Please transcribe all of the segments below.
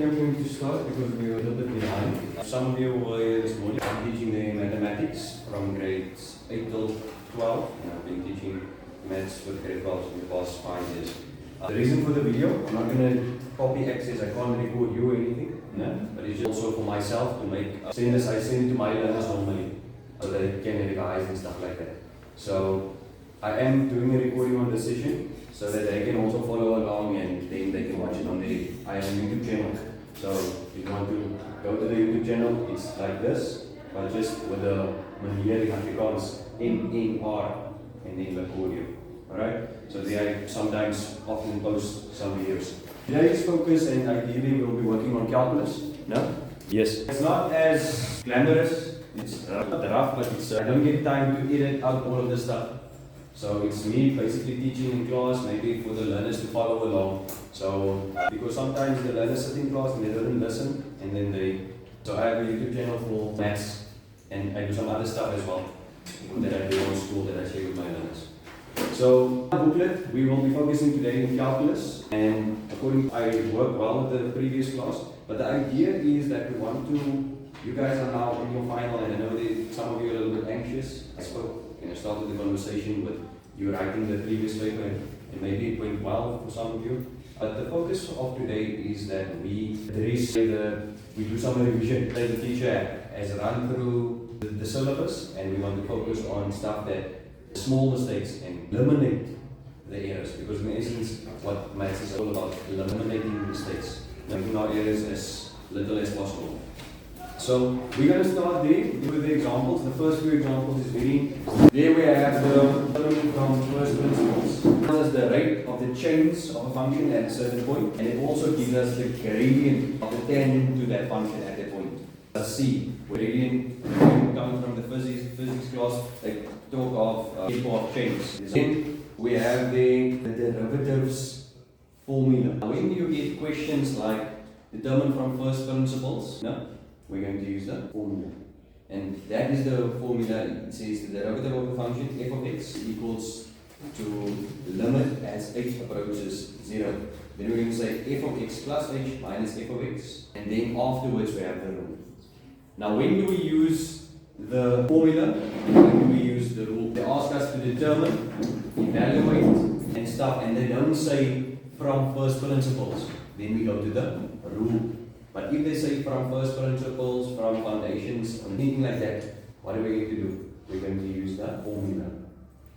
I'm going to start because we're a little bit behind. Some of you were here this morning. I'm teaching the mathematics from grades 8 till 12, and I've been teaching maths with grade 12 for the past 5 years. The reason for the video, I'm not going to copy access, I can't record you or anything, but it's just also for myself to make, I send it to my learners normally, so they can revise and stuff like that. So I am doing a recording on the session, so that they can also follow along and then they can watch it on the YouTube channel. So if you want to go to the YouTube channel, it's like this, but just with the manier in Afrikaans, MNR, and then the audio. Alright? So they sometimes often post some videos. Today's focus, and ideally we'll be working on calculus. No? Yes. It's not as glamorous, it's not rough, but it's, I don't get time to edit out all of this stuff. So it's me basically teaching in class, maybe for the learners to follow along. So, because sometimes the learners sit in class and they don't listen, and then so I have a YouTube channel for maths, and I do some other stuff as well that I do on school that I share with my learners. So, booklet, we will be focusing today on calculus, and according I worked well with the previous class, but the idea is that we want to, you guys are now in your final, and I know that some of you are a little bit anxious. I started the conversation with you writing the previous paper, and maybe it went well for some of you. But the focus of today is that we do some revision. The teacher has run through the syllabus, and we want to focus on stuff that small mistakes and eliminate the errors, because in essence what maths is all about, eliminating mistakes, making our errors as little as possible. So we're going to start there with the examples. The first few examples is there we have the term from first principles. It tells us the rate of the change of a function at a certain point, and it also gives us the gradient of the tangent to that function at that point. Let's see, gradient comes from the physics class, they talk of change. Then we have the derivatives formula. Now, when you get questions like determine from first principles, we're going to use the formula. And that is the formula. It says the derivative of the function f of x equals to limit as h approaches 0. Then we're going to say f of x plus h minus f of x. And then afterwards we have the rule. Now when do we use the formula? When do we use the rule? They ask us to determine, evaluate, and stuff. And they don't say from first principles. Then we go to the rule. But if they say from first principles, from foundations, or anything like that, what are we going to do? We're going to use the formula,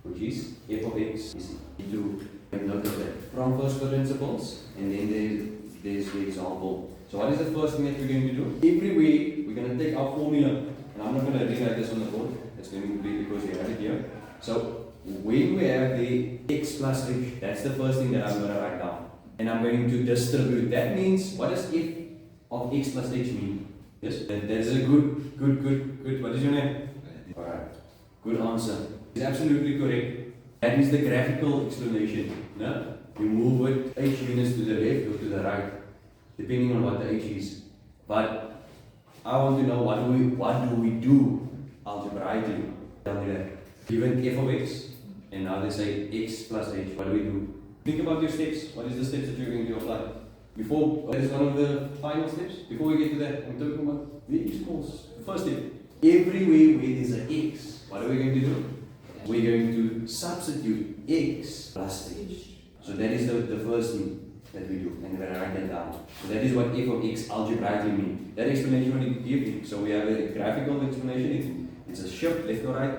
which is f of x is equal to, note of that, from first principles, and then there's the example. So what is the first thing that we're going to do? Every week, we're going to take our formula, and I'm not going to rewrite this on the board, it's going to be because we have it here. So when we have the x plus h, that's the first thing that I'm going to write down. And I'm going to distribute. That means, what does f of x plus h mean? Yes? That is a good, what is your name? Alright, good answer. It's absolutely correct. That is the graphical explanation. No? You move it h units to the left or to the right, depending on what the h is. But I want to know what do we do algebraically? Tell me that. Given f of x, and now they say x plus h, what do we do? Think about your steps. What is the steps that you're going to apply? Before, that is one of the final steps. Before we get to that, I'm talking about very small. First step. Everywhere where there's an x, what are we going to do? We're going to substitute x plus h. So that is the first thing that we do, and we're going to write that down. So that is what f of x algebraically means. That explanation what it gives you. So we have a graphical explanation. It's a shift left or right,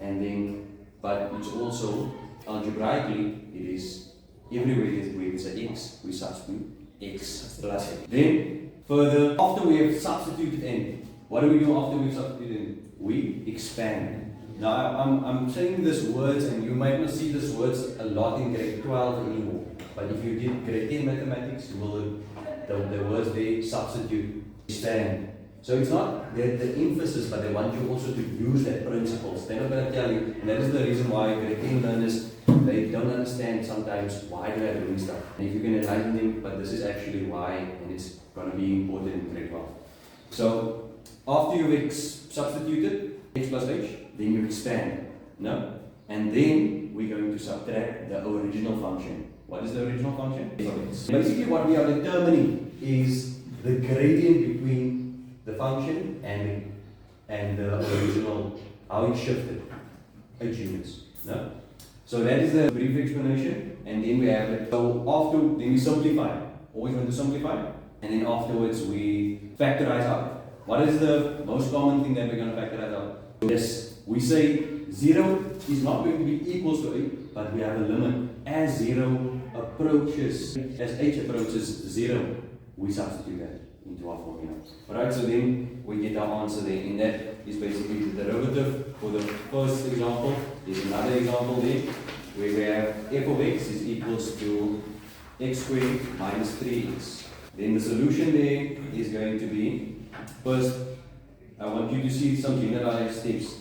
and then, but it's also algebraically it is. Everywhere where there's an x, we substitute x plus h. Then, further, after we have substituted n, what do we do after we've substituted n? We expand. Now, I'm saying these words, and you might not see these words a lot in grade 12 anymore. But if you did grade 10 mathematics, you will, the words they substitute, expand. So it's not the emphasis, but they want you also to use that principles. They're not going to tell you, and that is the reason why grade 10 learners, they don't understand sometimes why do I doing stuff. And if you can enlighten them, but this is actually why, and it's going to be important in grade 12. So after you've substituted x plus h, then you expand, and then we're going to subtract the original function. What is the original function? Basically what we are determining is the gradient between the function and the original, how it shifted, h units. No? So that is the brief explanation, and then we have it. So then we simplify. Always want to simplify, and then afterwards we factorize out. What is the most common thing that we're going to factorize out? Yes, we say 0 is not going to be equals to 8, but we have a limit. As 0 approaches, as h approaches 0, we substitute that into our formula. Alright, so then we get our answer there, and that is basically the derivative for the first example. There's another example there, where we have f of x is equals to x squared minus 3x. Then the solution there is going to be, first, I want you to see some generalized steps.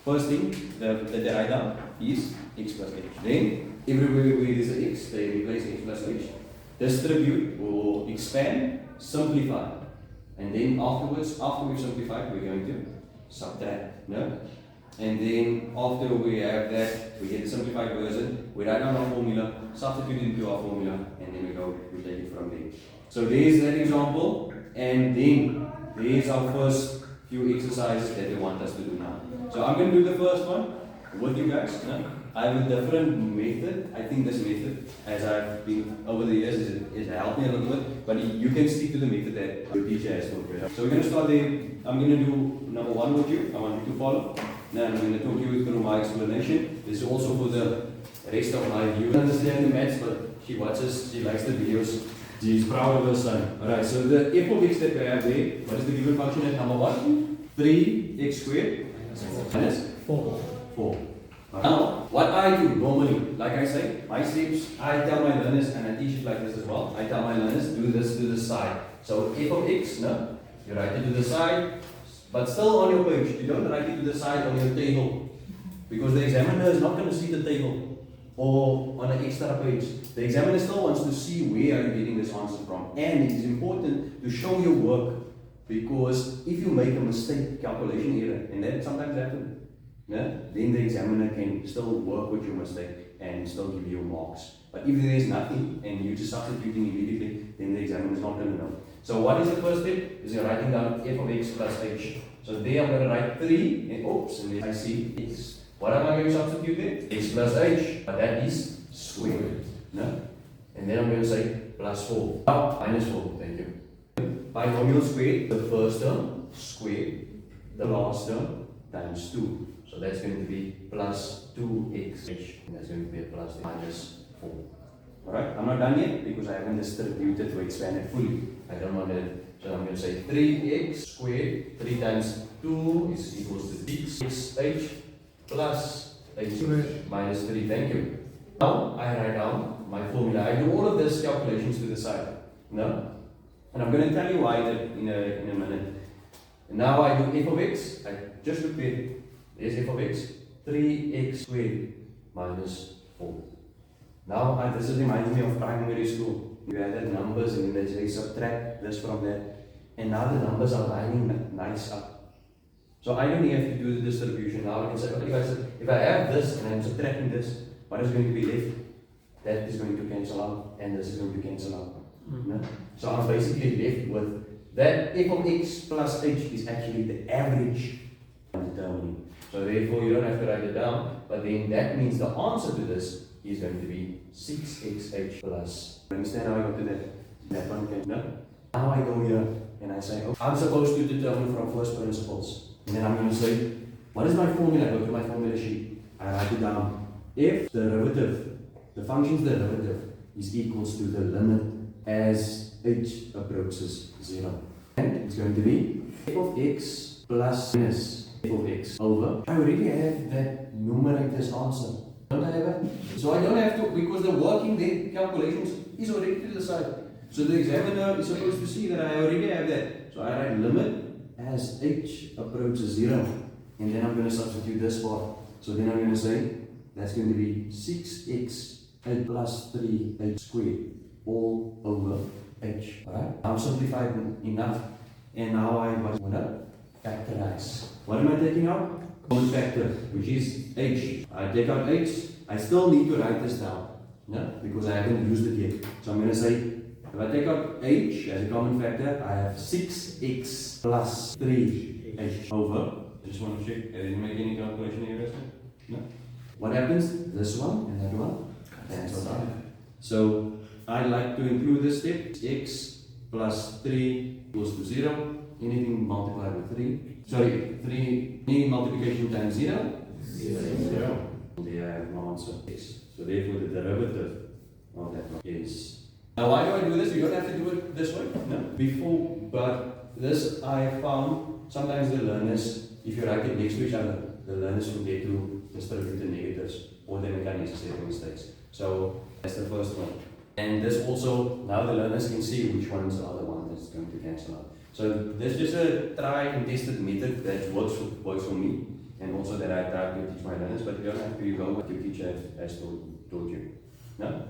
First thing, the write-down is x plus h. Then, everywhere where there's an x, they replace x plus h. Distribute or expand, simplify. And then afterwards, after we've simplified, we're going to subtract. No? And then after we have that, we get the simplified version, we write down our formula, substitute into our formula, and then we take it from there. So there's that example, and then there's our first few exercises that they want us to do now. So I'm going to do the first one with you guys. No? I have a different method. I think this method, as I've been over the years, is helped me a little bit, but you can stick to the method that your teacher has taught you. So we're going to start there. I'm going to do number 1 with you. I want you to follow. Now I'm going to talk you through my explanation. This is also for the rest of my view. I understand the maths, but she watches, she likes the videos. She's proud of her son. Alright, so the f of x that we have there, what is the given function at number 1? 3x squared minus 4. Now, what I do normally, like I say, my steps, I tell my learners, and I teach it like this as well, I tell my learners, do this to the side. So f of x, no, you write it to the side, but still on your page. You don't write it to the side on your table, because the examiner is not going to see the table or on an extra page. The examiner still wants to see where are you getting this answer from. And it is important to show your work, because if you make a mistake, calculation error, and that sometimes happens, yeah, then the examiner can still work with your mistake and still give you marks. But if there is nothing and you just substituting immediately, then the examiner is not going to know. So what is the first step? Is you're writing down f of x plus h. So there I'm going to write 3, and oops, and then I see x. What am I going to substitute there? X plus h, but that is squared. No? And then I'm going to say plus 4. Minus 4, thank you. Binomial squared, the first term, squared, the last term, times 2. So that's going to be plus 2x, and that's going to be a plus minus 4. Alright, I'm not done yet because I haven't distributed to expand it fully. I don't want it. So I'm going to say 3x squared, 3 times 2 is equals to 6h plus h squared minus 3. Thank you. Now I write down my formula. I do all of this calculations to the side. No? And I'm going to tell you why that in a minute. And now I do f of x. I just look there. There's f of x. 3x squared minus 4. Now this reminds me of primary school. You had that numbers and then they subtract this from that. And now the numbers are lining nice up. So I don't have to do the distribution. Now I can say, okay, if I have this and I'm subtracting this, what is going to be left? That is going to cancel out, and this is going to cancel out. No? So I'm basically left with that f of x plus h is actually the average I'm determining. So therefore you don't have to write it down, but then that means the answer to this is going to be 6xh plus. Understand how I got to that one? Okay? No? Now I go here and I say, oh, I'm supposed to determine from first principles. And then I'm going to say, what is my formula? Go to my formula sheet. I write it down. If the derivative, the function's derivative, is equals to the limit as h approaches 0. And it's going to be f of x plus minus f of x over. I already have that numerator's answer. Don't I have it? So I don't have to, because the working there calculations is already to the side. So the examiner is supposed to see that I already have that. So I write limit as h approaches 0. And then I'm going to substitute this part. So then I'm going to say that's going to be 6x plus 3h squared all over h. Alright? I'm simplified enough. And now I want to factorize. What am I taking out? Common factor, which is h. I take out h. I still need to write this down. No? Because I haven't used it yet. So I'm going to say If I take out h as a common factor, I have 6x plus 3h over. Just want to check, I didn't make any calculation here, no? What happens? This one and that one cancel out. So I like to include this step. X plus 3 equals to 0. Anything multiplied with 3. Sorry, 3. Any multiplication times 0? 0. There I have my answer. X. So therefore the derivative of that one is. Now why do I do this? You don't have to do it this way. No. Before, but this I found sometimes the learners, if you write it next to each other, the learners forget to distribute the negatives or they make unnecessary mistakes. So that's the first one. And this also, now the learners can see which ones are the one that's going to cancel out. So this is just a try and tested method that works for me, and also that I try to teach my learners, but you don't have to go what your teacher has taught you. No?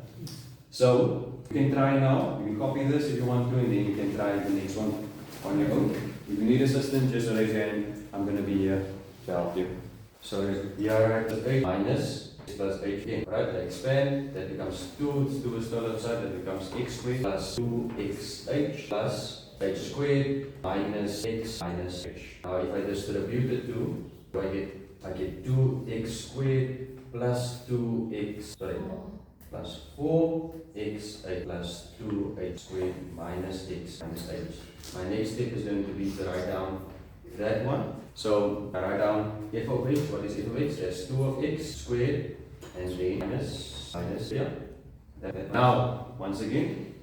So you can try now, you can copy this if you want to, and then you can try the next one on your own. If you need assistance, just raise your hand. I'm going to be here to help you. So here I write the 8 minus x plus h again. Right, I expand, that becomes 2, it's 2 is still outside, that becomes x squared plus 2xh plus h squared minus x minus h. Now if I distribute the 2, I get 2x squared plus 2x, plus 4x plus 2h squared minus x minus h. My next step is going to be to write down that one. So I write down f of x. What is f of x? That's 2 of x squared and then minus yeah. Now, once again,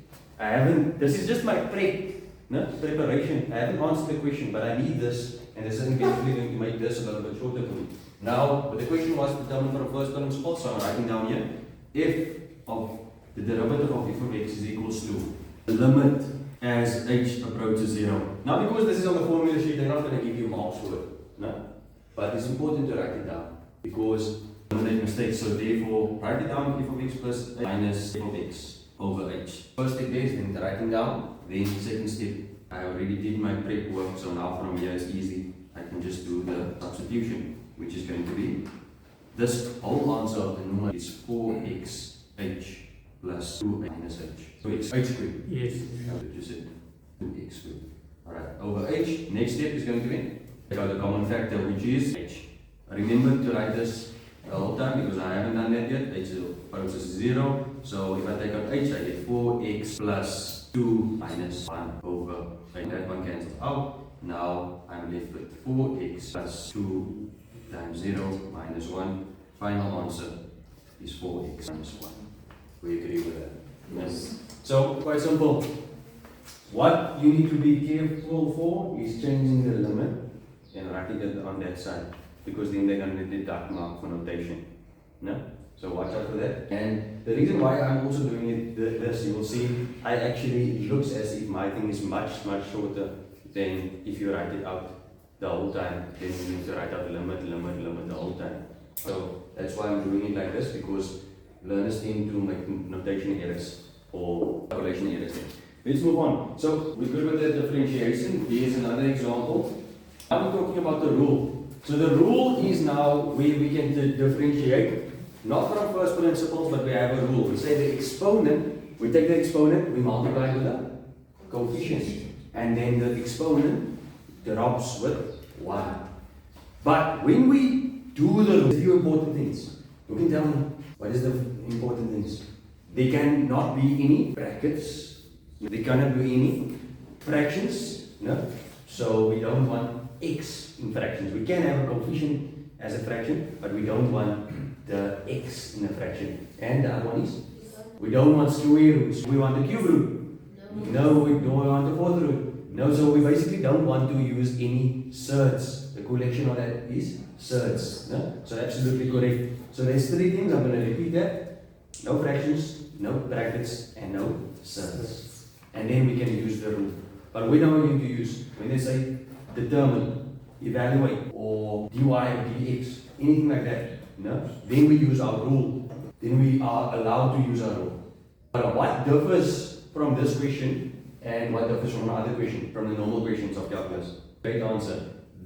this is just my preparation. I haven't answered the question, but I need this, and this isn't basically going to make this a little bit shorter for me. Now, but the question was determined from first principle, so I'm writing down here f of the derivative of f of x is equals to the limit as h approaches 0. Now, because this is on the formula sheet, they're not going to give you marks for it, no? But it's important to write it down because eliminate mistakes. So therefore, write it down f of x plus minus f of x over h. First step there is then writing down. Then second step, I already did my prep work, so now from here it's easy. I can just do the substitution, which is going to be this whole answer of the numerator is 4xh plus 2 minus h. So it's h squared. Yes. You said 2x squared. Alright, over h. Next step is going to be take out the common factor, which is h. Remember to write this the whole time because I haven't done that yet. H approaches 0. So if I take out h, I get 4x plus 2 minus 1 over h. That one cancels out. Now I'm left with 4x plus 2 times 0 minus 1. Final answer is 4x minus 1. We agree with that? Yes. So, quite simple. What you need to be careful for is changing the limit and writing it on that side, because then they're going to deduct mark for notation. No? So watch out for that. And the reason why I'm also doing it this, you will see, it looks as if my thing is much shorter than if you write it out the whole time. Then you need to write out the limit the whole time. So that's why I'm doing it like this, because learners tend to make notation errors or calculation errors. Let's move on. So we're good with the differentiation. Here's another example. I'm talking about the rule. So the rule is now where we can differentiate, not from first principles, but we have a rule. We say the exponent, we take the exponent, we multiply with the coefficient, and then the exponent drops with 1. But when we do the few important things, you can tell me what is the important things. There cannot be any brackets, there cannot be any fractions, no? So we don't want x in fractions. We can have a coefficient as a fraction, but we don't want the x in a fraction. And the other one is, we don't want square roots. We want the cube root. No, we don't want the fourth root. No, so we basically don't want to use any surds. The collection of that is surds. No? So absolutely correct. So there's 3 things. I'm going to repeat that. No fractions, no brackets, and no surds. And then we can use the rule. But we don't need to use, when they say determine, evaluate, or dy or dx, anything like that, no? Then we use our rule. Then we are allowed to use our rule. But what differs from this question and what differs from the other question, from the normal questions of calculus? Great answer.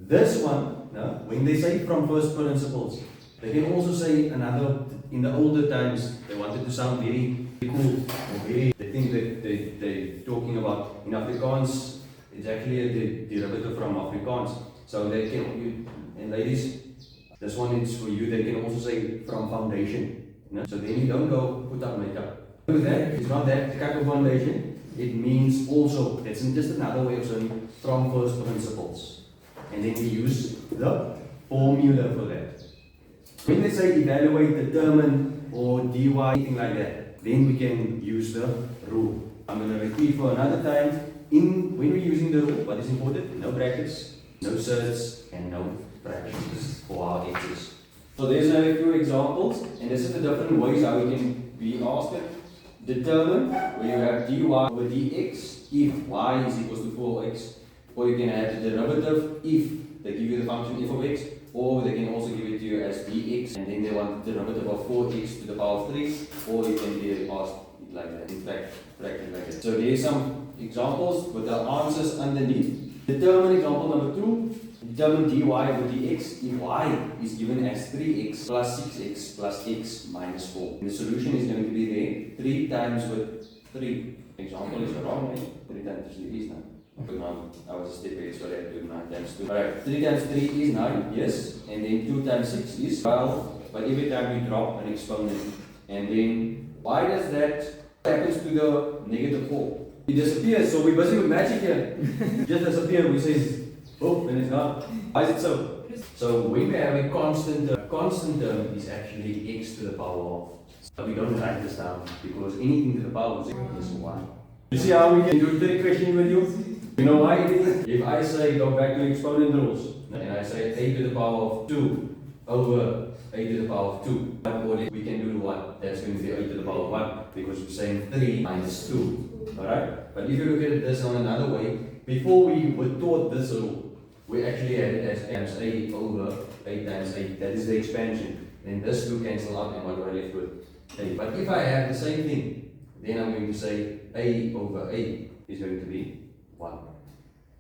This one, no? When they say from first principles, they can also say another. In the older times, they wanted to sound very cool, or very, they think that they Afrikaans, it's actually a derivative from Afrikaans. So they can, and ladies, this one is for you, they can also say from foundation. So then you don't go put up makeup. With that, it's not that type of foundation. It means also, it's just another way of saying from first principles. And then we use the formula for that. When they say evaluate, determine, or dy, anything like that, then we can use the rule. I'm going to repeat for another time. When we're using the rule, what is important? No brackets, no surds, and no fractions for our x's. So there's a few examples, and this is the different ways how we can be asked it. Determine, where you have dy over dx if y is equals to 4x, or you can have the derivative if they give you the function f of x, or they can also give it to you as dx, and then they want the derivative of 4x to the power of 3, or you can be asked it like that, in fact, practice like that. So there's some examples with the answers underneath. Determine example number 2. Determine dy over dx if y is given as 3x plus 6x plus x minus 4. And the solution is going to be there 3 times with 3. Example is wrong, 3 times 3 is 9. I was a step ahead, so I had to do 9 times 2. Alright, 3 times 3 is 9, yes. And then 2 times 6 is 12. But every time we drop an exponent. And then, why does that happens to the negative 4? It disappears, so we're busy with magic here. It just disappears, we say, oh, then it's gone. Why is it so? So when we have a constant term is actually x to the power of. But we don't write this down because anything to the power of 0 is 1. You see how we can do 3 questions with you? You know why? If I say go back to exponent rules, and I say a to the power of 2 over a to the power of 2, we can do what? That's going to be a to the power of 1 because we're saying 3 minus 2. Alright? But if you look at this on another way, before we were taught this rule, we actually had it as a times a over a times a. That is the expansion. Then this 2 cancel out and what do I left with? A. But if I have the same thing, then I'm going to say a over a is going to be 1.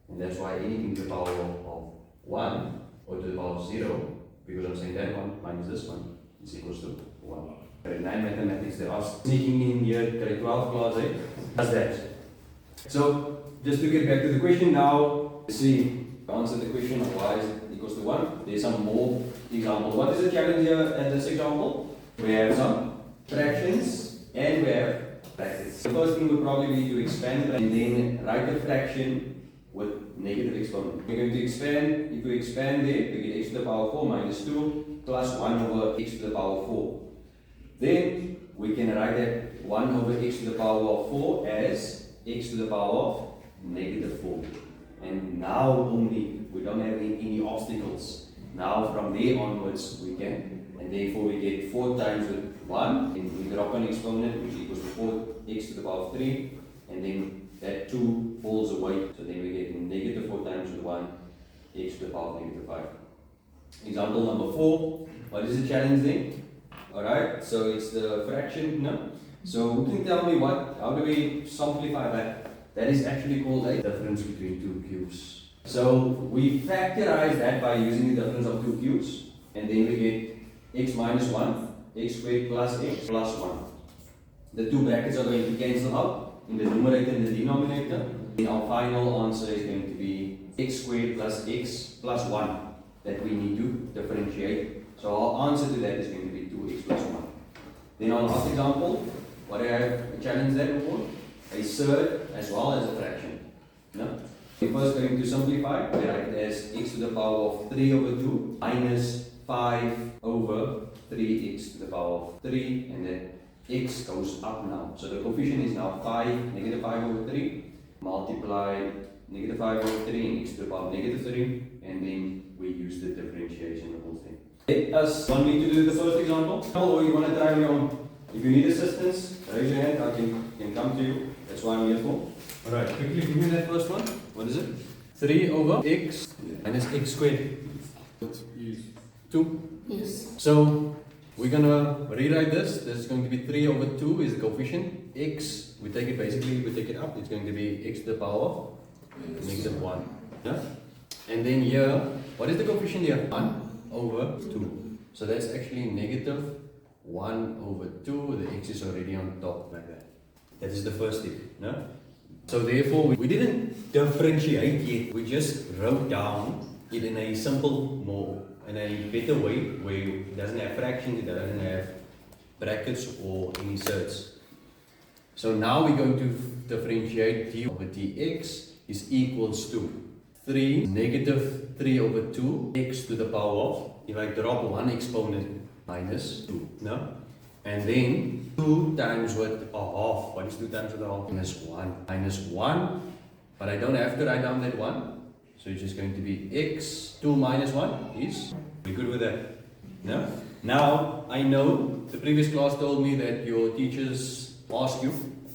And that's why anything to the power of 1 or to the power of 0, because I'm saying that one minus this one is equals to 1. Grade 9 mathematics, they are sneaking in here, grade 12 class 8, does that. So, just to get back to the question now, see. Answer the question of y is equals to 1. There's some more examples. What is the challenge here at this example? We have some fractions and we have brackets. The first thing would probably be to expand and then write a fraction with negative exponent. We're going to expand. If we expand there, we get x to the power 4 minus 2 plus 1 over x to the power 4. Then we can write that 1 over x to the power of 4 as x to the power of negative 4. And now only, we don't have any obstacles. Now from there onwards we can, and therefore we get 4 times with 1, and we drop an exponent which equals to 4x to the power of 3, and then that 2 falls away, so then we get negative 4 times with 1, x to the power of negative 5. Example number 4, what is the challenge then? Alright, so it's the fraction, no? So who can tell me how do we simplify that? That is actually called a difference between 2 cubes. So we factorize that by using the difference of 2 cubes. And then we get x minus 1, x squared plus x plus 1. The 2 brackets are going to cancel out in the numerator and the denominator. Then our final answer is going to be x squared plus x plus 1 that we need to differentiate. So our answer to that is going to be 2x plus 1. Then our last example, what I have a challenge there for? A surd as well as a fraction. No? We're first going to simplify. We write it as x to the power of 3 over 2 minus 5 over 3x to the power of 3, and then x goes up now. So the coefficient is now 5, negative 5 over 3, multiply negative 5 over 3 and x to the power of negative 3, and then we use the differentiation of the whole thing. Let us want me to do the first example, or you want to try on your own. If you need assistance, raise your hand, I can come to you. That's why I'm here for. Alright, quickly give me that first one. What is it? 3 over x minus x squared. 2. Yes. So we're gonna rewrite this. This is going to be 3 over 2 is the coefficient. X, we take it up. It's going to be x to the power of negative 1. Yeah? And then here, what is the coefficient here? 1 over 2. So that's actually negative 1 over 2. The x is already on top like that. That is the first step. No? So therefore, we didn't differentiate yet. We just wrote down it in a simple, more, in a better way, where it doesn't have fractions, it doesn't have brackets or inserts. So now we're going to differentiate d over dx is equals to 3 negative 3 over 2 x to the power of, if I drop one exponent, minus 2, no? And then 2 times with a half. What is 2 times with a half? Minus 1. Minus 1. But I don't have to write down that 1. So it's just going to be x. 2 minus 1 is? We're good with that. No? Now, I know the previous class told me that your teachers asked you,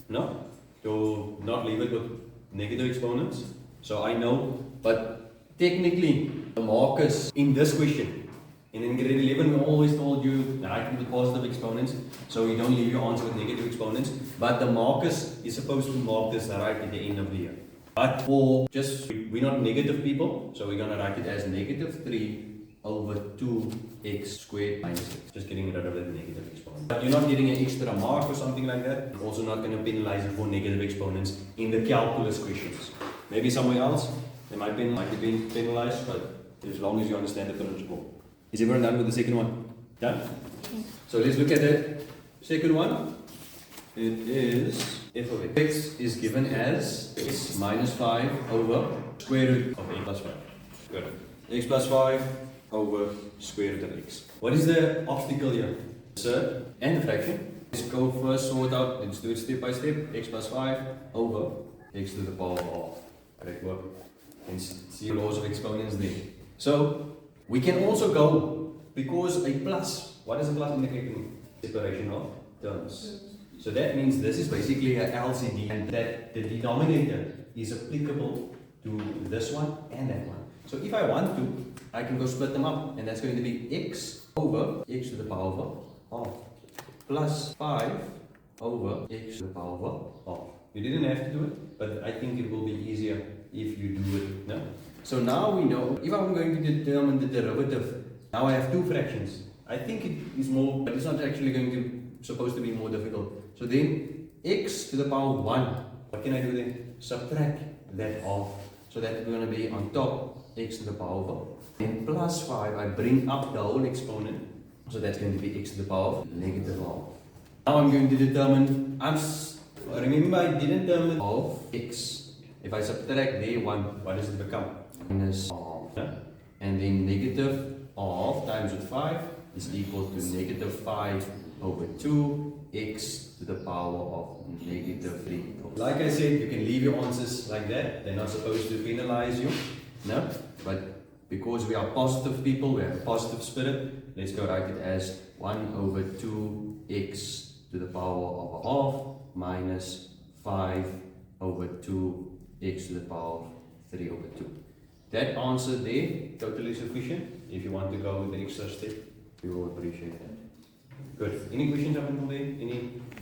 no? To not leave it with negative exponents. So I know, but technically, the markers in this question, and in grade 11, we always told you write with positive exponents, so you don't leave your answer with negative exponents. But the markers is supposed to mark this right at the end of the year. But for just, we're not negative people, so we're going to write it as negative 3 over 2x squared minus 6. Just getting rid of that negative exponent. But you're not getting an extra mark or something like that. You're also not going to penalize you for negative exponents in the calculus questions. Maybe somewhere else, they might be penalized, but as long as you understand the principle. Is everyone done with the second one? Done? So let's look at the second one. It is f of x is given as x minus 5 over square root of a plus 5. Good. X plus 5 over square root of x. What is the obstacle here? Insert and the fraction. Let's go first sort out, let's do it step by step. X plus 5 over x to the power of half. Correct work. And see laws of exponents there. So we can also go, because a plus, what does a plus indicate? Separation of terms. So that means this is basically a LCD, and that the denominator is applicable to this one and that one. So if I want to, I can go split them up, and that's going to be x over x to the power of half plus 5 over x to the power of half. You didn't have to do it, but I think it will be easier if you do it. No? So now we know, if I'm going to determine the derivative, now I have two fractions. I think it is more, but it's not actually supposed to be more difficult. So then x to the power of 1, what can I do then? Subtract that half. So that's going to be on top x to the power of, then plus 5, I bring up the whole exponent. So that's going to be x to the power of negative half. Now I'm going to determine, remember I didn't determine of x. If I subtract there 1, what does it become? Minus half. Yeah? And then negative half times with 5 is equal to negative 5 over 2 x to the power of negative 3. Like I said, you can leave your answers like that. They're not supposed to penalize you. No? But because we are positive people, we have a positive spirit, let's go write it as 1 over 2x to the power of a half minus 5 over 2x to the power of 3 over 2. That answer there, totally sufficient. If you want to go with the extra step, we will appreciate that. Good. Any questions up until there?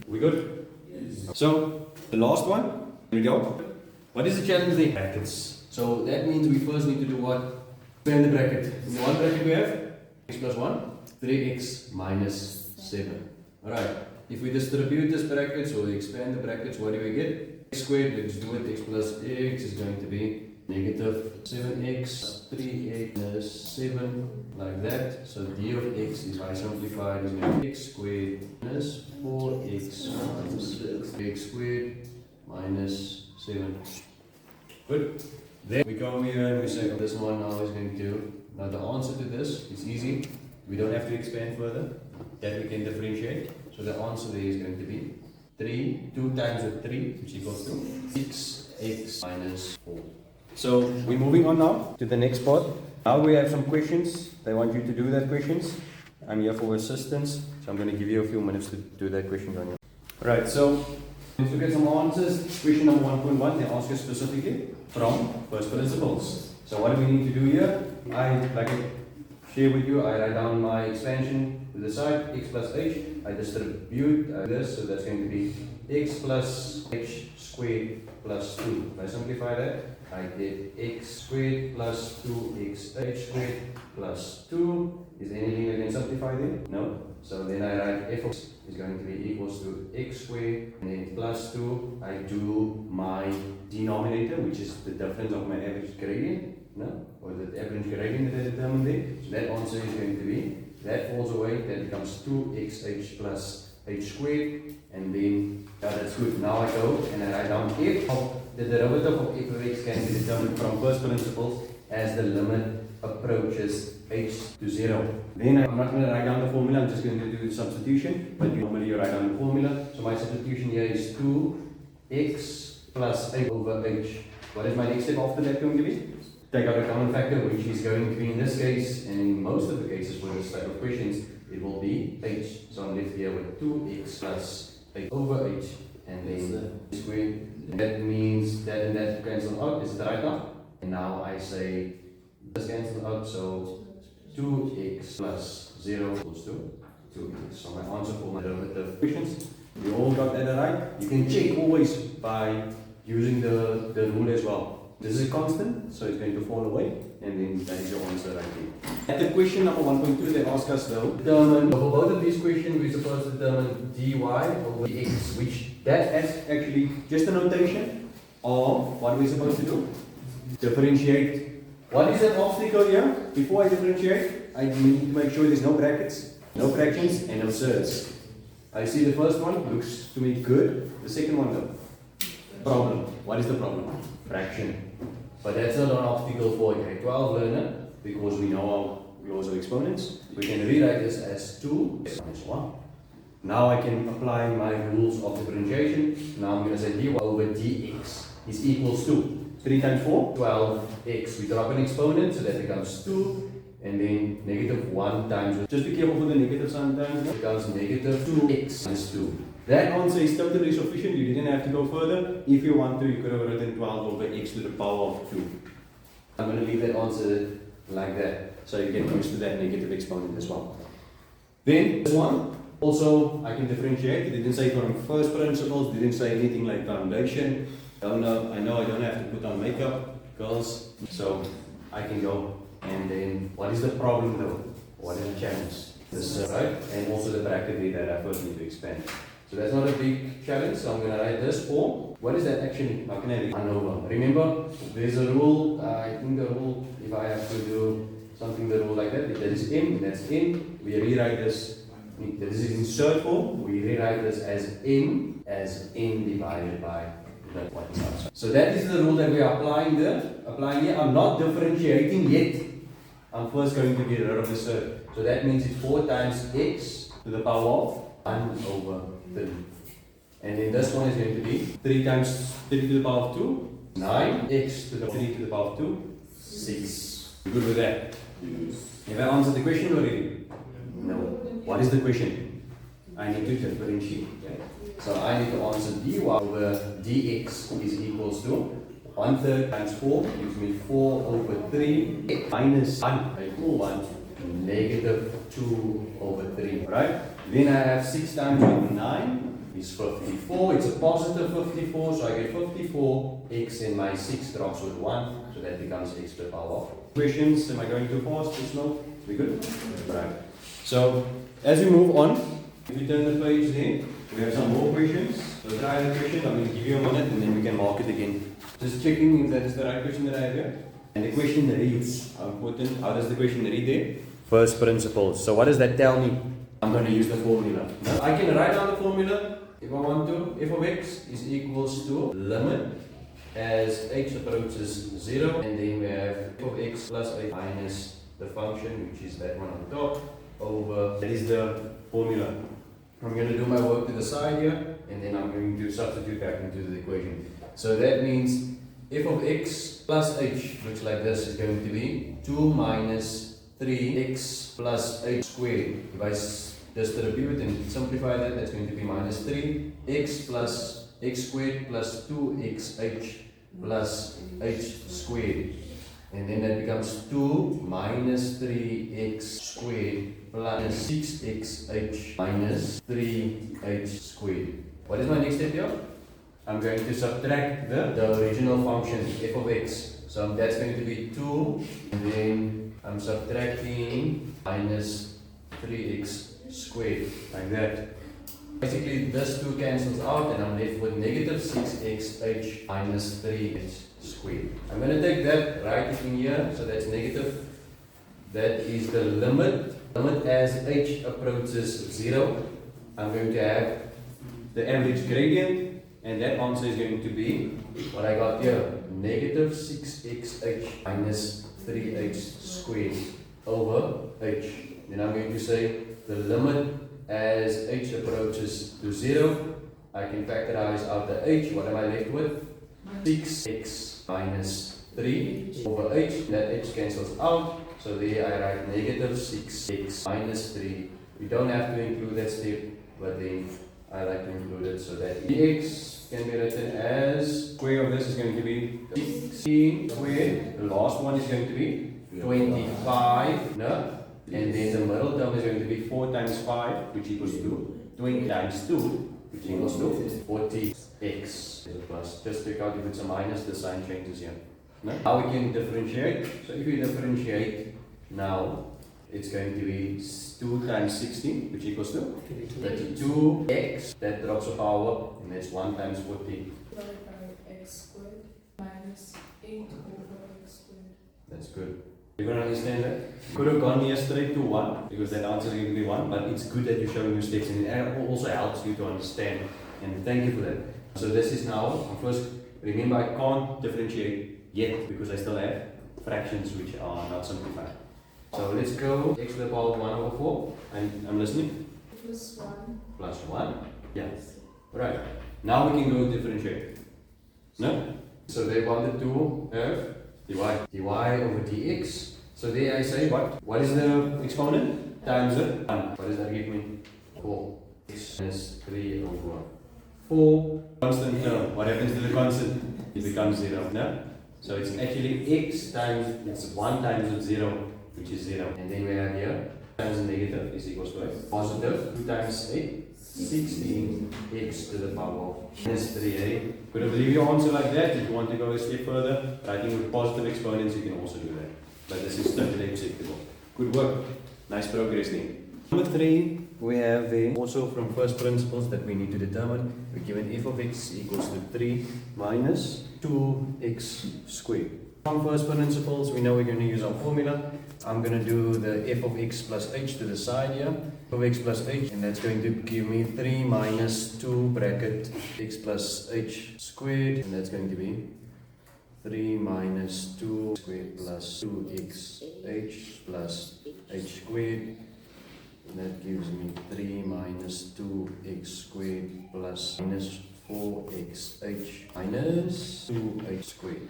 We good? Yes. So, the last one, here we go. What is the challenge there? Brackets. So that means we first need to do what? Expand the bracket. In the one bracket we have x plus 1, 3x minus 7. Alright. If we distribute this bracket, so we expand the brackets, what do we get? X squared, let's do it, x plus x is going to be negative 7x, 3x minus 7, like that. So d of x, if I simplify it, is going to be x squared minus 4x minus x squared minus 7. Good. Then we go here and we say, oh, this one now is going to, now the answer to this is easy. We don't have to expand further. That we can differentiate. So the answer there is going to be 3, 2 times with 3, which equals to 6x minus 4. So we're moving on now to the next part. Now we have some questions. They want you to do that questions. I'm here for assistance, so I'm going to give you a few minutes to do that question on you. Alright, so let's look at some answers. Question number 1.1, they ask us specifically from first principles. So what do we need to do here? Like I share with you, I write down my expansion to the side, x plus h. I distribute this, so that's going to be x plus h squared plus 2. If I simplify that, I get x squared plus 2xh squared plus 2. Is there anything I can simplify there? No. So then I write f of x is going to be equals to x squared and then plus 2. I do my denominator, which is the difference of my average gradient, no? Or the average gradient that I determined there. So that answer is going to be, that falls away, that becomes 2xh plus h squared, and then, that's good. Now I go and I write down f of the derivative of f of x can be determined from first principles as the limit approaches h to 0. Then I'm not going to write down the formula, I'm just going to do the substitution, but normally you write down the formula. So my substitution here is 2x plus 8 over h. What is my next step after that going to be? Take out a common factor, which is going to be in this case, and in most of the cases for this type of questions, it will be h. So I'm left here with 2x plus 8 over h, and then square. That means that and that cancel out. Is it right now? And now I say this cancel out, so 2x plus 0 equals to 2x. So my answer for my derivative questions, you all got that right? You can check always by using the rule as well. This is a constant, so it's going to fall away, and then that is your answer right there. At the question number 1.2, they ask us though, determine, for both of these questions, we're supposed to determine dy over dx, which that is actually just a notation of what we're supposed to do. Differentiate. What is that obstacle here? Before I differentiate, I need to make sure there's no brackets, no fractions, and no surds. I see the first one looks to me good. The second one though, problem. What is the problem? Fraction. But that's not an obstacle for a grade 12 learner, because we know our laws of exponents. We can rewrite this as 2 minus 1. Now I can apply my rules of differentiation. Now I'm going to say dy over dx is equals to 3 times 4, 12x. We drop an exponent, so that becomes 2. And then negative 1 times, just be careful with the negative sometimes, it becomes negative 2x minus 2. That answer is totally sufficient. You didn't have to go further. If you want to, you could have written 12 over x to the power of 2. I'm going to leave that answer like that, so you get used to that negative exponent as well. Then this one, also I can differentiate. It didn't say from first principles, didn't say anything like foundation. I know I don't have to put on makeup, girls, so I can go. And then, what is the problem though? What is the challenge? This, right? And also the bracket there that I first need to expand. So that's not a big challenge, so I'm going to write this form. What is that actually? How can I do 1 over? Remember, there's a rule, I think the rule, if I have to do something the rule like that, if that is m, that's n. We rewrite this, this is insert form, we rewrite this as n divided by the 1 outside. So that is the rule that we are applying here. I'm not differentiating yet. I'm first going to get rid of the surd. So that means it's 4 times x to the power of 1 over 3. And then this one is going to be 3 times 3 to the power of 2, 9x to the 3 to the power of 2, 6. You good with that? Yes. Have I answered the question already? No. What is the question? I need to differentiate. So I need to answer dy over dx is equals to 1/3 times 4 gives me 4 over 3 minus 1 by 1 negative 2 over 3, right? Then I have 6 times 9 is 54. It's a positive 54, so I get 54x and my 6 drops with 1, so that becomes x to the power of. Questions? Am I going too fast? Too slow? We good? Right. So as we move on, if you turn the page there, we have some more questions. So try the question. I'm going to give you a minute and then we can mark it again. Just checking if that is the right question that I have here. And the question reads, how important, how does the question read there? First principles. So what does that tell me? I'm going to use the formula. Now, I can write down the formula if I want to. F of x is equals to limit as h approaches 0. And then we have f of x plus a minus the function, which is that one on top, over, that is the formula. I'm going to do my work to the side here, and then I'm going to substitute back into the equation. So that means f of x plus h looks like this is going to be 2 minus 3x plus h squared. If I distribute and simplify that, that's going to be minus 3x plus x squared plus 2xh plus h squared. And then that becomes 2 minus 3x squared plus 6xh minus 3h squared. What is my next step here? I'm going to subtract the original function f of x. So that's going to be 2, and then I'm subtracting minus 3x squared, like that. Basically, this 2 cancels out, and I'm left with negative 6xh minus 3x squared. I'm going to take that, write it in here, so that's negative. That is the limit. Limit as h approaches 0. I'm going to have the average gradient, and that answer is going to be what I got here, negative 6xh minus 3h squared over h. Then I'm going to say the limit as h approaches to 0. I can factorize out the h. What am I left with? 6x minus 3 over h. That h cancels out. So there I write negative 6x minus 3. We don't have to include that step, but then I like to include it, so that dx can be written as square of this is going to be 16 squared. The last one is going to be 25, no? And then the middle term is going to be 4 times 5, which equals to 20 times 2, which equals to 40x. Plus, just take out if it's a minus, the sign changes here. No? Now we can differentiate. So if we differentiate now, it's going to be 2 times 16, which equals to 32x. That drops a power, and that's 1 times 40. Divided by x squared minus 8 over x squared. That's good. You gonna understand that? Could have gone here straight to 1, because that answer is going to be 1, but it's good that you're showing your steps, and it also helps you to understand. And thank you for that. So this is now, first, remember I can't differentiate yet, because I still have fractions which are not simplified. So let's go x to the power of 1 over 4. I'm listening. Plus 1. Plus 1. Yeah. Right. Now we can go differentiate. No? So they wanted to have dy over dx. So there I say what? What is the exponent? Times it. 1. What does that give me? 4. X minus 3 over 4. Constant term. What happens to the constant? It becomes 0. No? So it's actually x times, it's 1 times 0. Which is 0. And then we have here, times negative is equals to a positive. 2 times 8, 16x to the power of minus 3a. Could have leave your answer like that. If you want to go a step further, writing with positive exponents, you can also do that. But this is totally acceptable. Good work. Nice progress there. Number 3, we have also from first principles that we need to determine. We're given f of x equals to 3 minus 2x squared. From first principles, we know we're going to use our formula. I'm going to do the f of x plus h to the side here. F of x plus h, and that's going to give me 3 minus 2 bracket x plus h squared, and that's going to be 3 minus 2 squared plus 2x h plus h squared. And that gives me 3 minus 2x squared plus minus 4xh minus 2h squared.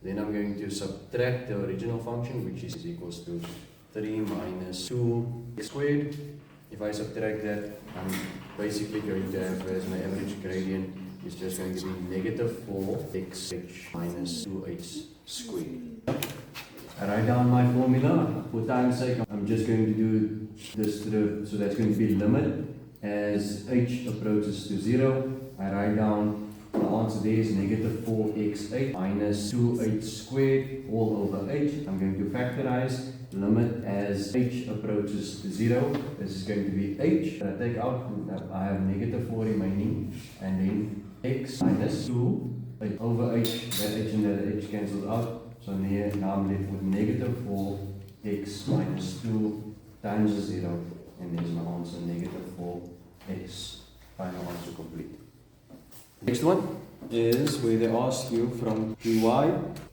Then I'm going to subtract the original function, which is equals to 3 minus 2x squared. If I subtract that, I'm basically going to have as my average gradient is just going to be negative 4xh minus 2h squared. I write down my formula. For time's sake, I'm just going to do this through, so that's going to be limit as h approaches to 0. I write down the answer there is negative 4x8 minus 2h squared all over h. I'm going to factorize limit as h approaches to 0. This is going to be h. I take out, I have negative 4 remaining, and then x minus 2 over h. That h and that h cancels out. So now I'm left with negative 4x minus 2 times 0. And there's my answer, negative 4x. Final answer complete. Next one is where they ask you from dy.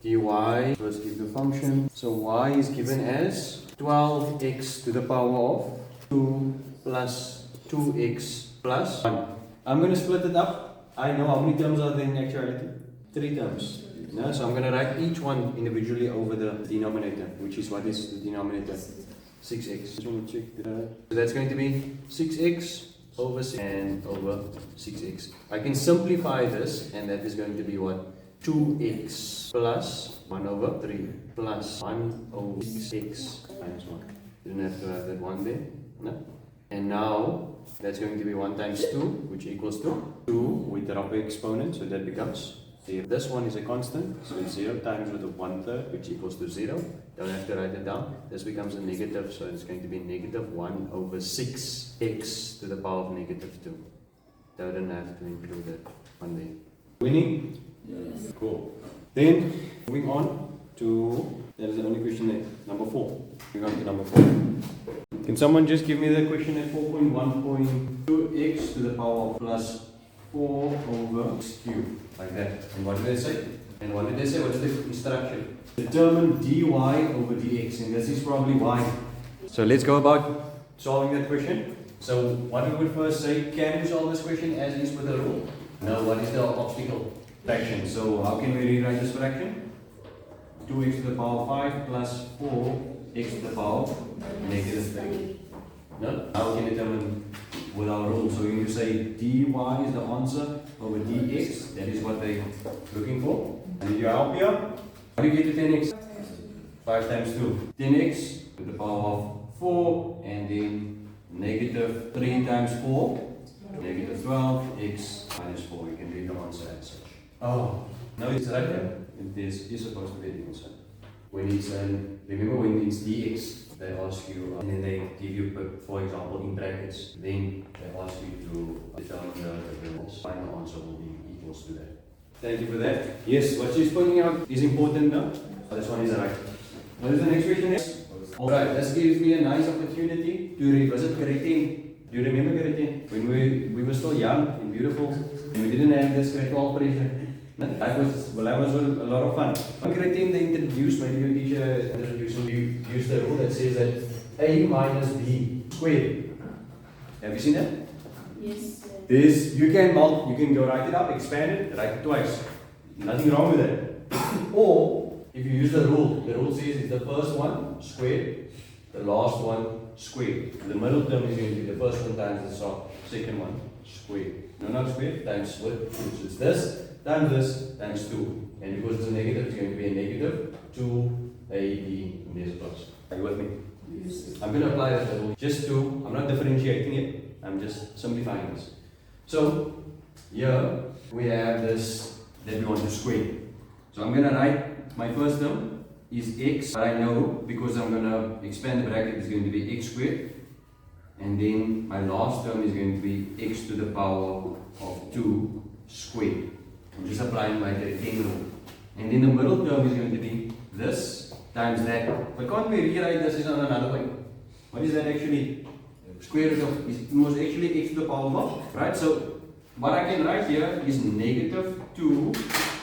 dy, first give the function. So y is given as 12x to the power of 2 plus 2x plus 1. I'm going to split it up. I know how many terms are there in actuality? 3 terms. No? So I'm going to write each one individually over the denominator, which is what is the denominator? 6x. Just want to check that. So that's going to be 6x over 6 and over 6x. I can simplify this, and that is going to be what? 2x plus 1 over 3 plus 1 over 6x times 1. You don't have to have that 1 there. No? And now that's going to be 1 times 2, which equals to 2 with the upper exponent, so that becomes 0. This one is a constant, so it's 0 times with the 1/3, which equals to 0. Don't have to write it down. This becomes a negative, so it's going to be negative 1 over 6x to the power of negative 2. Don't have to include that one there. Winning? Yes. Cool. Then, moving on to, that is the only question there, number 4. Moving on to number 4. Can someone just give me the question at 4.1.2x to the power of plus 4 over x cubed, like that. And what did they say? And what did they say? What is the instruction? Determine dy over dx, and this is probably y. So let's go about solving that question. So what we would first say, can we solve this question as is with the rule? No, what is the obstacle? Fraction. So how can we rewrite this fraction? 2x to the power of 5 plus 4x to the power of negative 3. No? How can we determine with our rule? So you say dy is the answer over dx. That is what they're looking for. And did you help here? How do you get to 10x? 5 times 2. 10x to the power of 4 and then negative 3 times 4. Negative 12x minus 4. You can read the answer as such. Oh, no, it's right there. This is supposed to be the answer. When it's remember when it's dx, they ask you, and then they give you, for example, in brackets, then they ask you to determine the final answer will be equals to that. Thank you for that. Yes, what she's pointing out is important now. This one is right. What is the next question next? Alright, this gives me a nice opportunity to revisit grade 10. Do you remember grade 10? When we were still young and beautiful, and we didn't have this grade 12 pressure. That was a lot of fun. On grade 10 they introduced, maybe your teacher introduced the rule that says that a minus b squared. Have you seen that? Yes. This, you can go write it up, expand it, write it twice. Nothing wrong with that. Or, if you use the rule says it's the first one squared, the last one squared. The middle term is going to be the first one times the second one squared. No, not squared, times what? So it's this times 2. And because it's a negative, it's going to be a negative 2ab and there's a plus. Are you with me? Yes. I'm going to apply that rule just to, I'm not differentiating it, I'm just simplifying this. So, here we have this that we want to square. So I'm going to write my first term is x, but I know because I'm going to expand the bracket, it's going to be x squared. And then my last term is going to be x to the power of 2 squared. I'm just applying my rectangle rule. And then the middle term is going to be this times that. But can't we rewrite this in another way? What is that actually? Square root of, it was actually x to the power of, right? So what I can write here is negative 2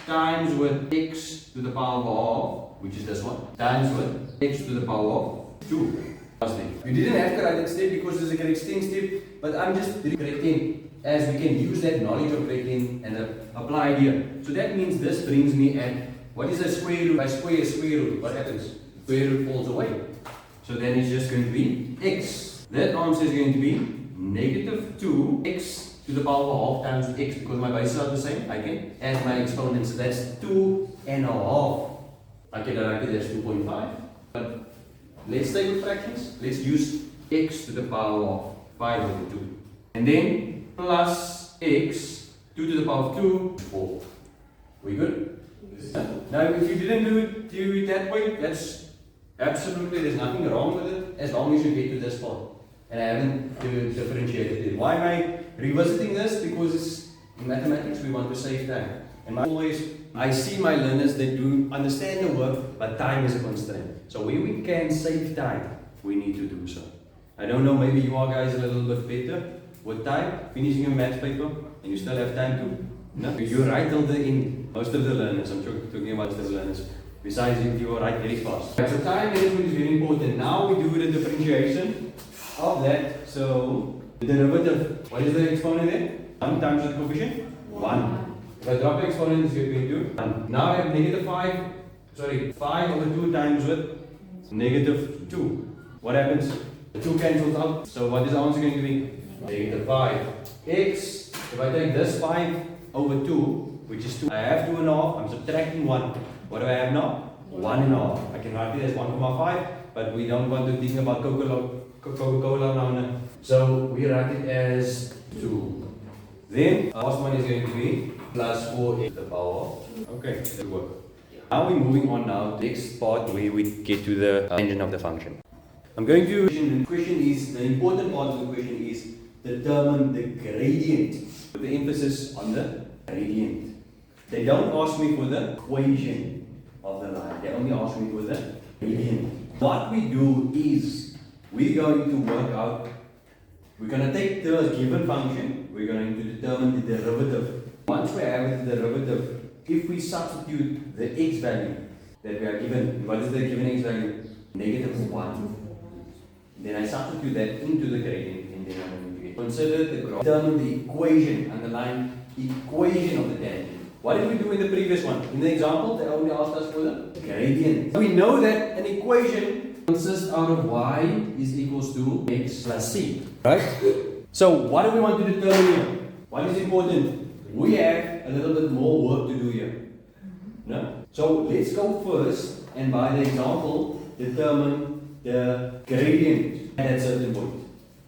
times with x to the power of, which is this one, times with x to the power of 2. You didn't have to write that step because there's a grade 10 step, but I'm just doing grade 10 as we can use that knowledge of grade 10 and apply it here. So that means this brings me at, what is a square root? By square root, what happens? Square root falls away. So then it's just going to be x. That answer is going to be negative 2x to the power of half times x, because my bases are the same. I can add my exponents. So that's 2.5. I can write it as 2.5. But let's stay with fractions. Let's use x to the power of 5 over 2. And then plus x, 2 to the power of 2, 4. We good? Yes. Now if you didn't do it that way, that's absolutely, there's nothing wrong with it as long as you get to this part. And I haven't differentiated it. Why am I revisiting this? Because in mathematics we want to save time. And I see my learners, they do understand the work, but time is a constraint. So where we can save time, we need to do so. I don't know, maybe you are guys a little bit better with time, finishing a maths paper, and you still have time to. No, you're right till the end. Most of the learners, I'm talking about most of the learners. Besides, if you are right very fast. So time management is very important. Now we do the differentiation of that. So the derivative, what is the exponent there? 1 times the coefficient? 1. If I drop the exponent, it's going to 1. Now I have negative 5 over 2 times with negative 2. What happens? The 2 cancels out. So what is the answer going to be? Negative 5. X, if I take this 5 over 2, which is 2, I have 2.5, I'm subtracting 1. What do I have now? 1.5. I can write it as 1.5, but we don't want to think about Coca-Cola now. So we write it as 2. Then last one is going to be plus 4x to the power. Okay, that work. Now we're moving on now to the next part where we get to the tangent of the function. I'm going to, the question is, the important part of the question is determine the gradient, with the emphasis on the gradient. They don't ask me for the equation of the line, they only ask me for the gradient. What we do is, we're going to work out, we're going to take the given function, we're going to determine the derivative. Once we have the derivative, if we substitute the x value that we are given, what is the given x value? -1. Then I substitute that into the gradient and then I'm going to get. Consider the graph. Determine the equation, underline equation of the tangent. What did we do in the previous one? In the example, they only asked us for the gradient. We know that an equation consists out of y is equals to x plus c. Right? So what do we want to determine here? What is important? We have a little bit more work to do here. No? So let's go first and by the example determine the gradient at a certain point.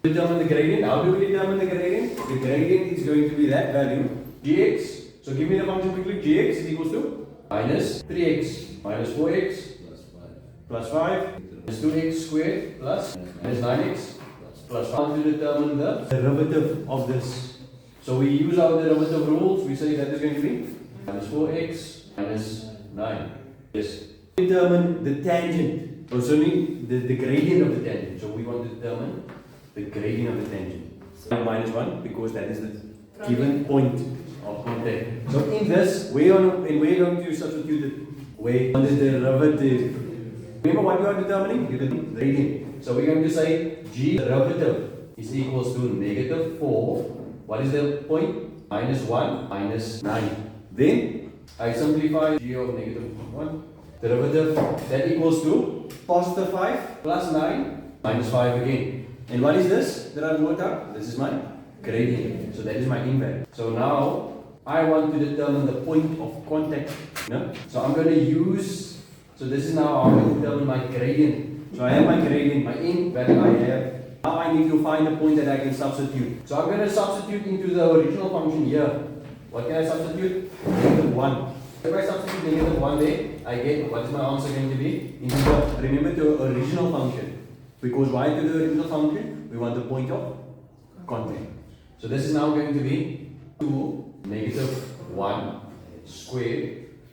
Determine the gradient. How do we determine the gradient? The gradient is going to be that value, gx. So give me the function quickly. Gx is equals to minus 3x minus 4x plus 5 minus 2x squared plus minus 9x plus 5 to determine the derivative of this. So we use our derivative rules. We say that is going to be minus 4x minus 9. Yes. Determine the tangent. Concerning the gradient of the tangent. So we want to determine the gradient of the tangent. Minus 1 because that is the given point of contact. So in this, we're going to substitute it where on the derivative. Remember what we are determining? The gradient. So we're going to say g derivative is equals to -4. What is the point? -1 minus 9. Then I simplify g of -1. Derivative that equals to positive 5 plus 9 minus 5 again. And what is this that I've worked out? This is my gradient. So that is my mean value. So now I want to determine the point of contact. No? So I'm going to use, so this is now how I determine my gradient. So I have my gradient, my end value I have. Now I need to find a point that I can substitute. So I'm going to substitute into the original function here. What can I substitute? -1. If I substitute -1 there, I get, what is my answer going to be? Into the, remember the original function. Because why to the original function? We want the point of contact. So this is now going to be 2 -1 squared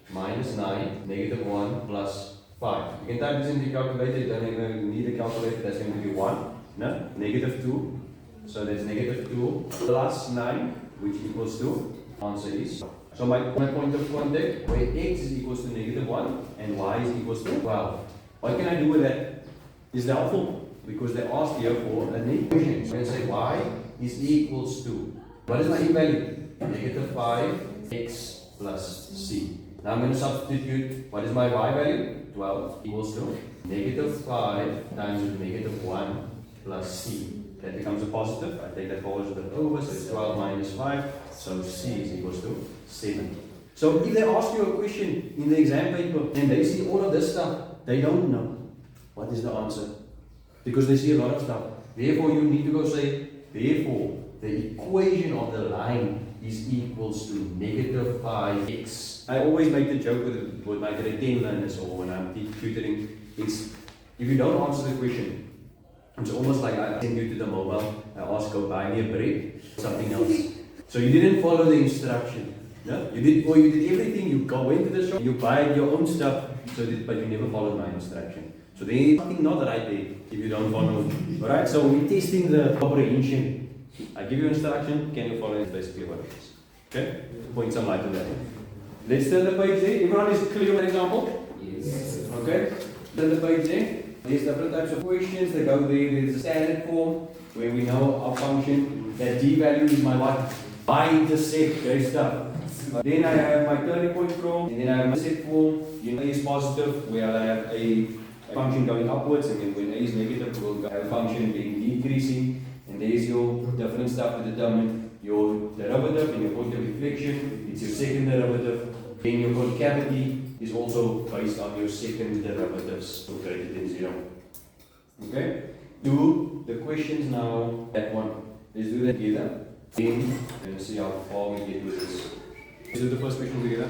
minus 9 -1 plus 5. You can type this in the calculator, you don't even need a calculator, that's going to be 1. No? -2. So that's -2 plus 9, which equals to, answer is. So my point of contact, where x is equals to -1 and y is equals to 12. What can I do with that? Is that helpful? Because they asked here for an equation. So I can say y is equals to, what is my e value? -5x plus c. Now I'm going to substitute, what is my y value? 12 equals to -5 times -1 plus c. That becomes a positive. I take that positive over, so it's 12 minus 5. So c is equals to 7. So if they ask you a question in the exam paper and they see all of this stuff, they don't know what is the answer. Because they see a lot of stuff. Therefore you need to go say, therefore the equation of the line is equals to -5x. I always make the joke with my grade 10 learners or when I'm tutoring, it's if you don't answer the question, it's almost like I send you to the mobile, I ask, go buy me a bread, something else. So you didn't follow the instruction. No? You did everything, you went to the shop, you buy your own stuff, but you never followed my instruction. So there's something not right there if you don't follow. Alright, so we're testing the comprehension. I give you instruction, can you follow it? Basically what it is. Okay? Point some light on that. Let's turn the page there. Everyone is clear with the example? Yes. Okay? Turn the page there. There's different types of questions that go there. There's a standard form where we know our function, that d value is my what? Y-intercept, great stuff. Then I have my turning point form, and then I have my set form. You know, A is positive, where I have a function going upwards, and then when A is negative, we'll have a function being decreasing. And there's your different stuff to determine your derivative and your point of inflection. It's your second derivative. Then your concavity is also based on your second derivatives, so greater than 0. Okay? do the questions now. That one. Let's do that together. Let's see how far we get with this. Let's do the first question together.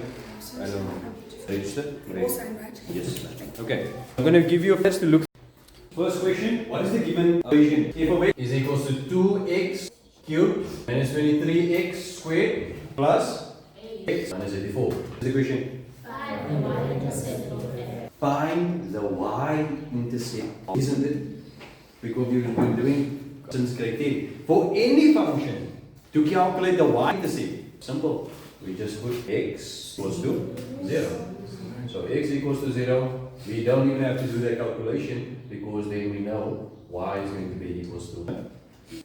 I don't know. Register? All signed, right? Yes. Okay. I'm going to give you a chance to look. First question. What is the given equation? F of x is equals to 2x cubed minus 23x squared plus x minus 84. What is the question? Find the y-intercept, isn't it? Because we've been doing since grade 10. For any function, to calculate the y-intercept, simple. We just put x equals to 0. So x equals to 0. We don't even have to do that calculation because then we know y is going to be equals to.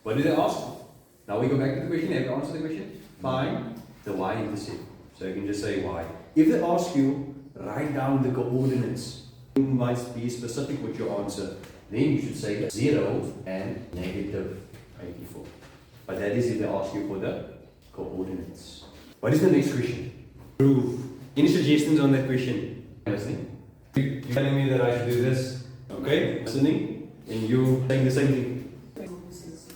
What did they ask? Now we go back to the question. Have you answered the question? Find the y-intercept. So you can just say y. If they ask you, write down the coordinates. You must be specific with your answer. Then you should say 0 and negative 84. But that is if they ask you for the coordinates. What is the next question? Prove. Any suggestions on that question? Listening? You're telling me that I should do this. Okay? Listening? And you saying the same thing.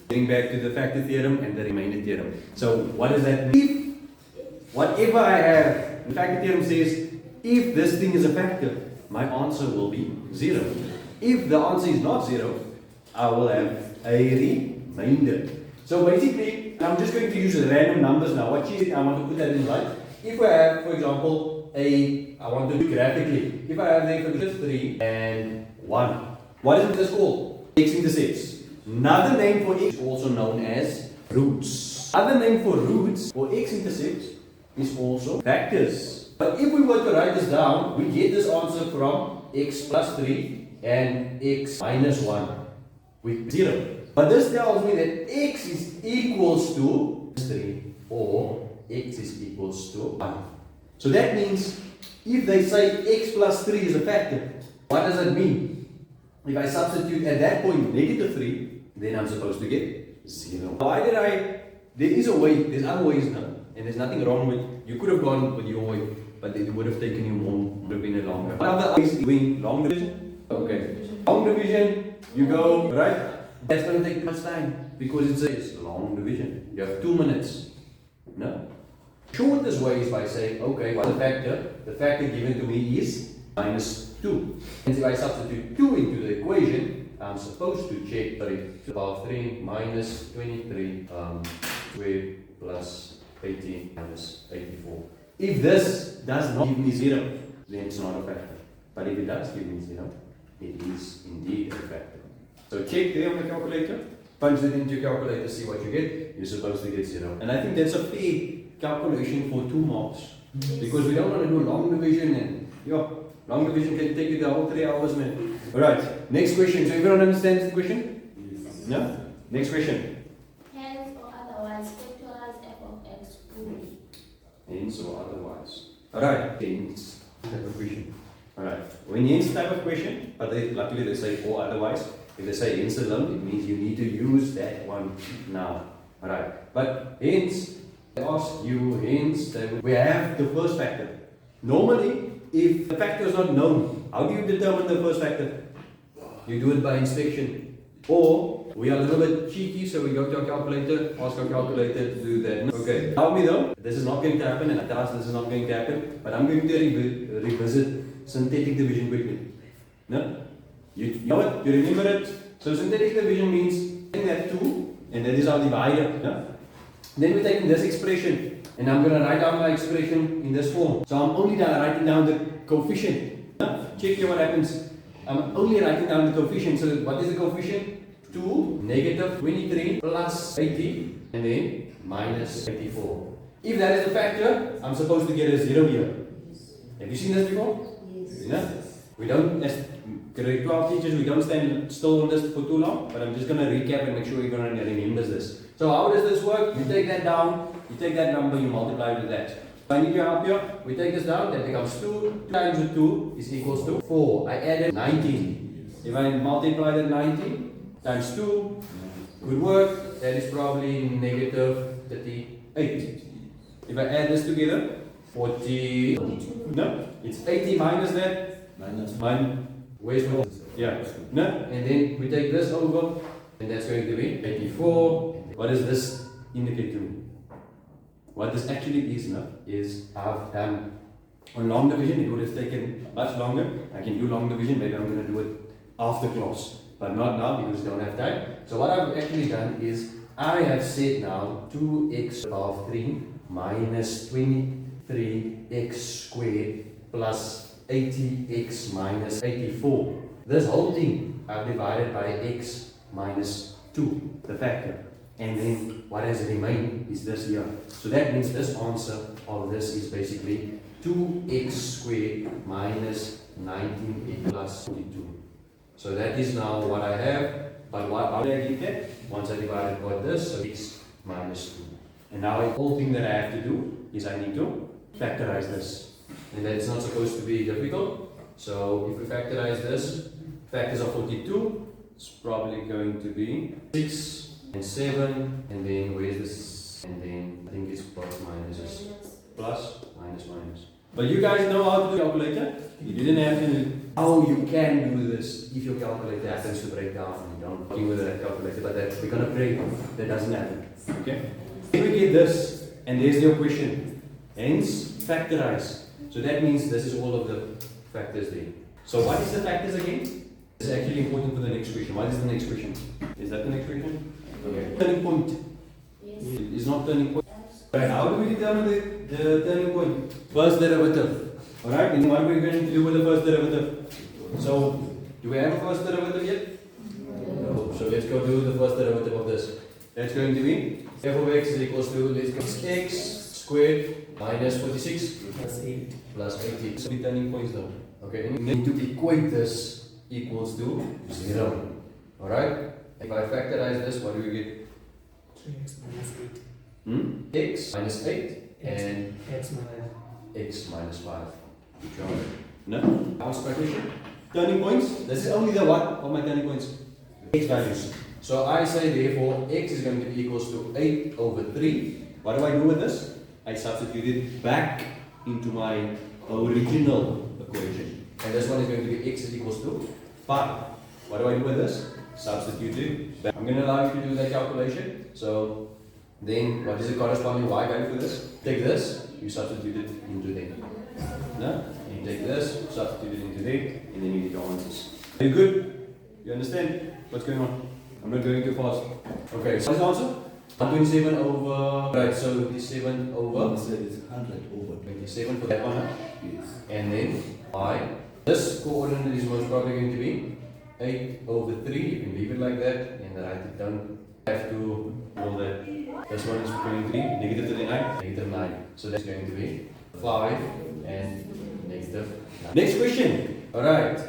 Getting back to the factor theorem and the remainder theorem. So what does that mean? If whatever I have, the factor theorem says, if this thing is a factor, my answer will be 0. If the answer is not 0, I will have a remainder. So basically, I'm just going to use random numbers now. What you I want to put that in light. If I have, for example, I want to do graphically. If I have the equation 3 and 1, what is this called? X-intercepts. Another name for x is also known as roots. Other name for roots or x-intercepts is also factors. But if we were to write this down, we get this answer from x plus 3 and x minus 1 with 0. But this tells me that x is equals to 3 or x is equals to 1. So that means if they say x plus 3 is a factor, what does that mean? If I substitute at that point negative 3, then I'm supposed to get 0. Why did there is a way, there's other ways now, and there's nothing wrong with, you could have gone with your way, but it would have taken you more, would have been a longer. What other ways doing long division? Okay. Long division, you go, right? That's going to take much time because it's long division. You have 2 minutes. No? Shortest way is by saying, okay, what's the factor? The factor given to me is minus 2. And if I substitute 2 into the equation, I'm supposed to check 3 minus 23 squared plus 18 minus 84. If this does not give me 0, then it's not a factor. But if it does give me 0, it is indeed a factor. So check there on the calculator, punch it into your calculator, see what you get. You're supposed to get 0. And I think that's a fair calculation for 2 marks. Because we don't want to do long division and long division can take you the whole 3 hours, man. Alright, next question. So everyone understands the question? Yes. No? Next question. Hence or otherwise factorize f of x fully. Hence or otherwise. Alright, hence type of question. Alright, when hence type of question, but luckily they say or otherwise. If they say hence alone, it means you need to use that one now. Alright, but hence, they ask you hence, we have the first factor. Normally, if the factor is not known, how do you determine the first factor? You do it by inspection. Or, we are a little bit cheeky, so we go to our calculator, ask our calculator to do that. Okay, tell me though, this is not going to happen, and I tell us this is not going to happen, but I'm going to revisit synthetic division quickly. No? You know it? You remember it? So synthetic division means taking that 2, and that is our divider. No? Then we're taking this expression, and I'm going to write down my expression in this form. So I'm only writing down the coefficient. No? Check here what happens. I'm only writing down the coefficient. So what is the coefficient? 2, negative 23 plus 80, and then minus 84. If that is a factor, I'm supposed to get a 0 here. Have you seen this before? Yes. Yeah? We don't, as grade 12 teachers, we don't stand still on this for too long, but I'm just going to recap and make sure you're going to remember this. So how does this work? You take that down, you take that number, you multiply with that. If I need your help here, we take this down, that becomes 2 times 2 is equals to 4. I added 19. If I multiply that 19 times 2, good work, that is probably negative 38. If I add this together, 40, no, it's 80 minus that, minus 1, Where's my... Yeah. No? And then we take this over, and that's going to be 84. What does this indicate to me? What this actually is now is I've done on long division. It would have taken much longer. I can do long division. Maybe I'm going to do it after class, but not now because I don't have time. So what I've actually done is I have said now 2x of 3 minus 23x squared plus 80x minus 84. This whole thing I've divided by x minus 2, the factor. And then what has remained is this here. So that means this answer of this is basically 2x squared minus 19x plus 42. So that is now what I have. But how do I get that? Once I divide it by this, so x minus 2. And now the whole thing that I have to do is I need to factorize this. And that's not supposed to be difficult. So if we factorize this, factors of 42, it's probably going to be 6 and 7, and then where's this? And then I think it's plus minus, plus minus minus. But you guys know how to do calculator. You didn't have to. How you can do this if your calculator happens to break down and you don't working with that calculator, but that we're gonna pray that doesn't happen. Okay? If we get this, and there's your question, hence factorize. So that means this is all of the factors there. So what is the factors again? It's actually important for the next question. What is the next question? Is that the next question? Okay. Turning point. Yes. It's not turning point. Right. How do we determine the turning point? First derivative. Alright, and what are we going to do with the first derivative? So, do we have a first derivative yet? No. So let's go do the first derivative of this. That's going to be f of x is equals to, let's go, x squared minus 46 plus 80. So the turning points now. Okay, and then to equate this equals to 0. Alright? If I factorize this, what do we get? 3x minus 8. X minus 8 and x minus 5. Good job. No? Answer my question? Turning points. This is only the what of my turning points? X values. So I say therefore x is going to be equals to 8 over 3. What do I do with this? I substitute it back into my original equation. And this one is going to be x is equals to 5. What do I do with this? Substitute it back. I'm going to allow you to do that calculation. So then what is the corresponding y value for this? Take this, you substitute it into there. No? You take this, substitute it into there, and then you get your answers. Are you good? You understand what's going on? I'm not going too fast. Okay, so what's the answer? 127 over, right, so 27 over, So it's 100 over 27 for that one, huh? Yes. And then y. This coordinate is most probably going to be 8 over 3, you can leave it like that, and write it down. Have to roll that. This one is going to be negative 39, negative 9. So that's going to be 5 and negative 9. Next question. Alright,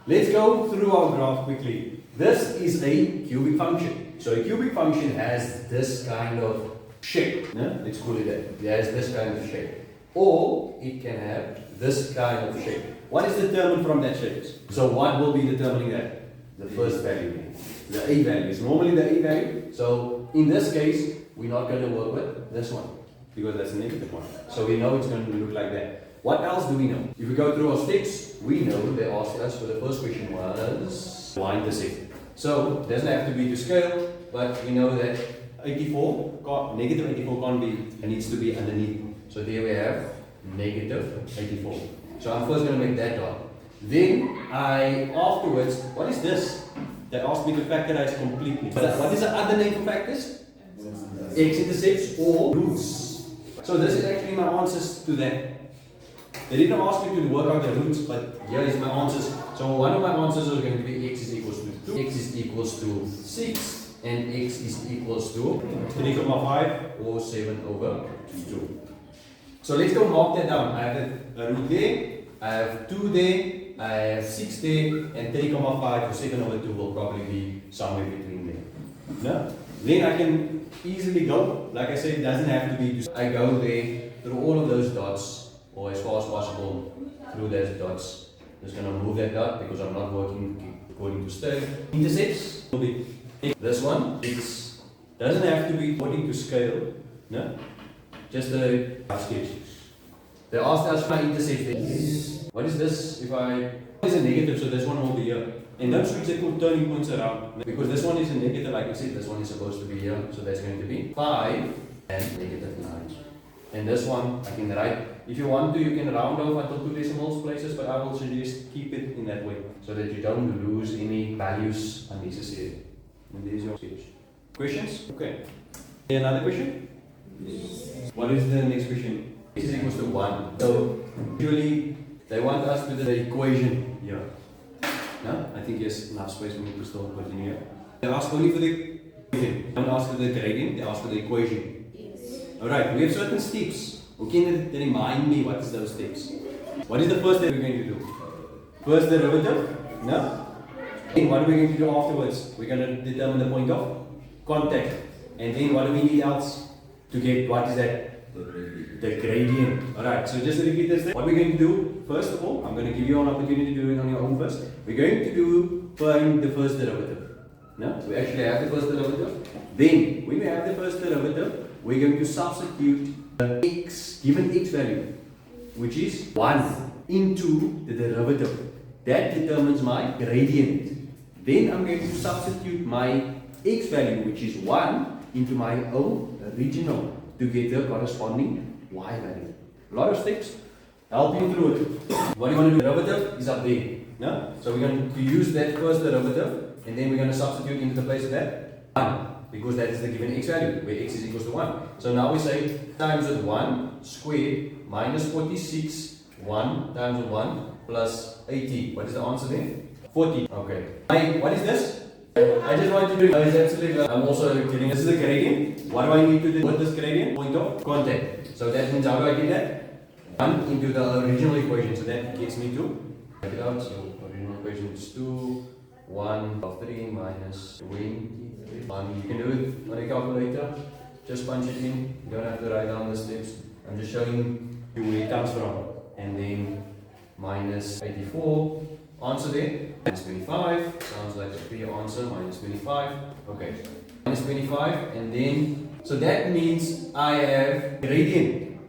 let's go through our graph quickly. This is a cubic function. So a cubic function has this kind of shape. No? Let's call it that. It has this kind of shape. Or it can have this kind of shape. What is determined from that shape? So what will be determining that? The first value. The a value is normally the a value. So in this case, we're not going to work with this one because that's a negative one. So we know it's going to look like that. What else do we know? If we go through our steps, we know they asked us for the first question was y-intercept. So it doesn't have to be to scale, but we know that 84, negative 84 can't be, it needs to be underneath. So there we have negative 84. So I'm first going to make that dot. Then afterwards, what is this? They asked me to factorize completely. But what is the other name for factors? X-intercepts or roots. So this is actually my answers to that. They didn't ask me to work out the roots, but here is my answers. So one of my answers is going to be x is equals to 2, x is equals to 6, and x is equals to 3,5 or 7 over 2. So let's go mark that down. I have a root there, I have 2 there, I have 6 there, and 3,5 or 7 over 2 will probably be somewhere between there. No? Then I can easily go, like I said, it doesn't have to be, I go there through all of those dots, or as far as possible through those dots. I'm just going to move that dot because I'm not working according to scale. Intercepts will be this one. It doesn't have to be according to scale. No? Just a sketch. They asked us my intercept. What is this if I is a negative, so this one will be here. And don't switch it called turning points around. Because this one is a negative, like I said, this one is supposed to be here. So that's going to be 5 and negative 9. And this one, I can write, if you want to, you can round off until 2 decimal places, but I will suggest keep it in that way, so that you don't lose any values unnecessarily. And there's your sketch. Questions? Okay. Another question? Yes. What is the next question? X is equals to 1. So, usually, they want us to do the equation here. No? I think yes, enough space for me to still continue. They ask only for the equation. They don't ask for the gradient, they ask for the equation. Alright, we have certain steps. Okay, remind me what is those steps. What is the first step we're going to do? First derivative? No? And what are we going to do afterwards? We're going to determine the point of contact. And then what do we need else to get, what is that? The gradient. Alright, so just to repeat this thing. What we're going to do, first of all, I'm going to give you an opportunity to do it on your own first. We're going to find the first derivative. No? We actually have the first derivative. Then, when we have the first derivative, we're going to substitute the x, given x value, which is 1, into the derivative. That determines my gradient. Then I'm going to substitute my x value, which is 1, into my own original to get the corresponding y value. A lot of steps. Help you through it. What do you want to do? Derivative is up there. No? So we're going to use that first derivative, and then we're going to substitute into the place of that 1. Because that is the given x value, where x is equals to 1. So now we say times with 1 squared minus 46, 1 times with 1 plus 80. What is the answer there? 40. Okay. What is this? I just want you to know, it's absolutely, I'm also getting, this is the gradient. What do I need to do with this gradient? Point of contact. So that means how do I get that? 1 into the original equation. So that gets me to, write it out. So original equation is 2, 1 of 3 minus 20. You can do it on a calculator, just punch it in, you don't have to write down the steps. I'm just showing you where it comes from. And then minus 84, answer there, minus 25, sounds like a clear answer, minus 25, okay. Minus 25, and then, so that means I have gradient,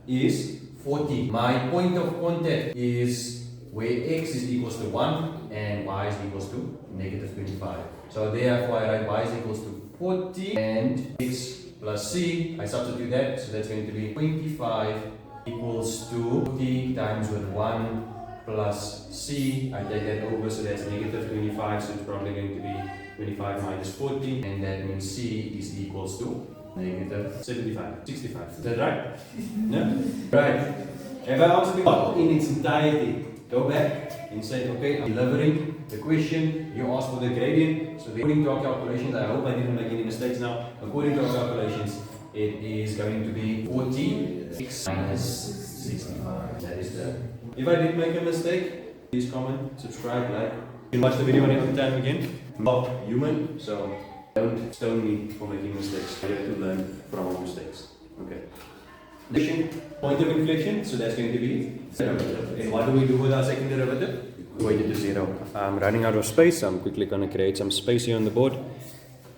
is 40. My point of contact is where x is equals to 1 and y is equals to negative 25. So therefore I write y is equals to 40 and x plus c, I substitute that, so that's going to be 25 equals to 40 times with 1 plus c, I take that over, so that's negative 25, so it's probably going to be 25 minus 40, and that means c is equals to negative 75, 65. Is that right? No? Right. Have I answered the question in its entirety? Go back and say, okay, I'm delivering the question, you asked for the gradient, so according to our calculations, I hope I didn't make any mistakes now, according to our calculations, it is going to be 40 minus 65. That is the... If I did make a mistake, please comment, subscribe, like. You can watch the video any time again. I'm not human, so don't stone me for making mistakes. You have to learn from our mistakes. Okay. Point of inflection, so that's going to be derivative. And what do we do with our second derivative? Equate it to 0. I'm running out of space, so I'm quickly going to create some space here on the board.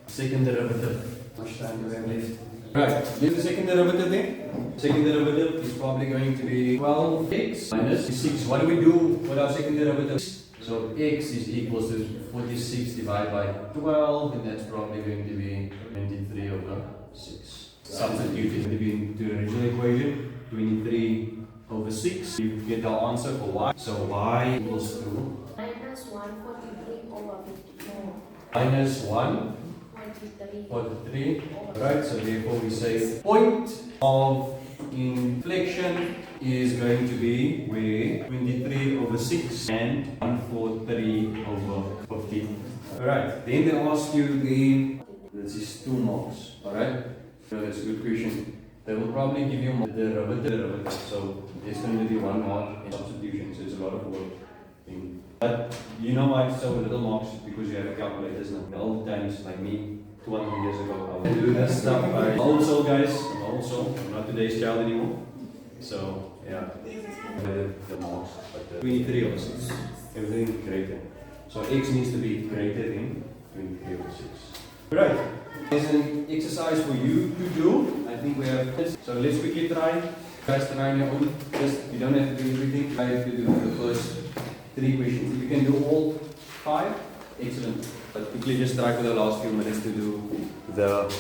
Second derivative. How much time do we have left? Right, here's the second derivative then. Second derivative is probably going to be 12x minus 6. What do we do with our second derivative? So x is equals to 46 divided by 12, and that's probably going to be 23 over 6. Substitute it into the original equation, 23 over 6. You get the answer for y. So y equals to minus 143 over 54. minus 1 43. Right, so therefore we say point of inflection is going to be where 23 over 6 and 143 over 15. Alright, then they ask you the, this is 2 marks. Alright, so that's a good question. They will probably give you the derivative, so it's going to be 1 mark in substitution, so it's a lot of work. But you know why it's so little marks? Because you have a calculator now. The old times, like me, 200 years ago, I would do that stuff. I'm old soul, guys. I'm old soul. I'm not today's child anymore. So, yeah. The marks. But 23 over 6. Everything greater. So x needs to be greater than 23 over 6. Right. There's an exercise for you to do. I think we have this. So let's quickly try. Guys, try on your own. Just, you don't have to do everything. Try to do the first 3 questions. If you can do all 5, excellent. But quickly just try for the last few minutes to do the